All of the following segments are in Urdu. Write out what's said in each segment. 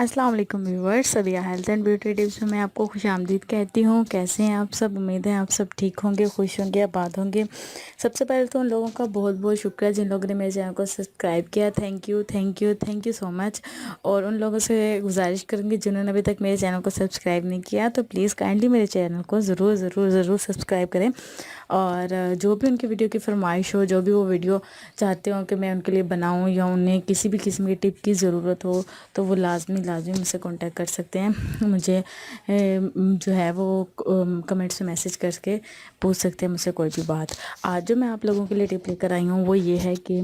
السلام علیکم viewers, Sabiha health and beauty tips میں آپ کو خوش آمدید کہتی ہوں۔ کیسے ہیں آپ سب؟ امید ہے آپ سب ٹھیک ہوں گے، خوش ہوں گے، آباد ہوں گے۔ سب سے پہلے تو ان لوگوں کا بہت بہت شکریہ جن لوگوں نے میرے چینل کو سبسکرائب کیا۔ تھینک یو سو مچ۔ اور ان لوگوں سے گزارش کروں گی جنہوں نے ابھی تک میرے چینل کو سبسکرائب نہیں کیا تو پلیز کائنڈلی میرے چینل کو ضرور سبسکرائب کریں، اور جو بھی ان کی ویڈیو کی فرمائش ہو، جو بھی وہ ویڈیو چاہتے ہوں کہ میں ان کے لیے بناؤں، یا انہیں کسی بھی قسم کی ٹپ کی ضرورت ہو تو وہ لازمی مجھ سے کانٹیکٹ کر سکتے ہیں۔ مجھے جو ہے وہ کمنٹس میں میسج کر کے پوچھ سکتے ہیں مجھ سے کوئی بھی بات۔ آج جو میں آپ لوگوں کے لیے ٹپ لے کر آئی ہوں وہ یہ ہے کہ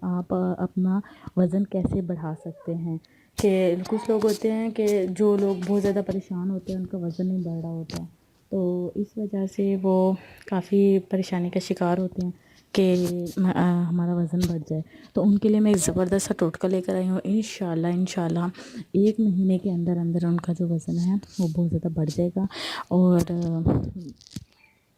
آپ اپنا وزن کیسے بڑھا سکتے ہیں۔ کہ کچھ لوگ ہوتے ہیں کہ جو لوگ بہت زیادہ پریشان ہوتے ہیں، ان کا وزن نہیں بڑھ رہا ہوتا، تو اس وجہ سے وہ کافی پریشانی کا شکار ہوتے ہیں کہ ہمارا وزن بڑھ جائے۔ تو ان کے لیے میں ایک زبردست سا ٹوٹکا لے کر آئی ہوں۔ انشاءاللہ 1 مہینے کے اندر ان کا جو وزن ہے وہ بہت زیادہ بڑھ جائے گا، اور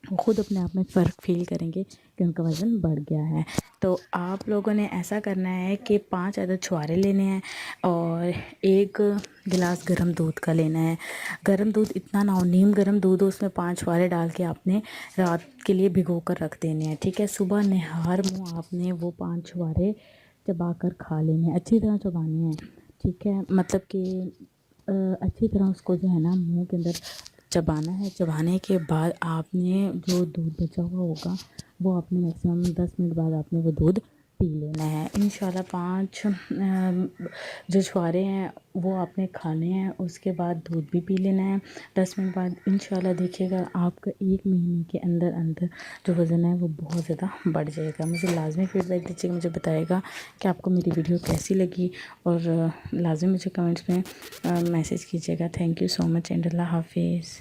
وہ خود اپنے آپ میں فرق فیل کریں گے کہ ان کا وزن بڑھ گیا ہے۔ تو آپ لوگوں نے ایسا کرنا ہے کہ 5 عدد چھوارے لینے ہیں، اور 1 گلاس گرم دودھ کا لینا ہے۔ گرم دودھ اتنا نہ ہو، نیم گرم دودھ ہو، اس میں 5 چھوارے ڈال کے آپ نے رات کے لیے بھگو کر رکھ دینے ہیں، ٹھیک ہے۔ صبح نہار منہ آپ نے وہ 5 چھوارے چبا کر کھا لینے ہیں، اچھی طرح چبانے ہیں، ٹھیک ہے۔ مطلب کہ اچھی طرح اس کو جو ہے نا منہ کے اندر چبانا ہے۔ چبانے کے بعد آپ نے جو دودھ بچا ہوا ہوگا وہ آپ نے میکسیمم 10 منٹ بعد آپ نے وہ دودھ پی لینا ہے۔ انشاءاللہ 5 جو چھوارے ہیں وہ آپ نے کھانے ہیں، اس کے بعد دودھ بھی پی لینا ہے 10 منٹ بعد۔ انشاءاللہ دیکھیے گا آپ کا 1 مہینے کے اندر جو وزن ہے وہ بہت زیادہ بڑھ جائے گا۔ مجھے لازمی فیڈ بیک دیجیے گا، مجھے بتائے گا کہ آپ کو میری ویڈیو کیسی لگی، اور لازمی مجھے کمنٹس میں میسج کیجیے گا۔ Thank you so much and اللہ حافظ۔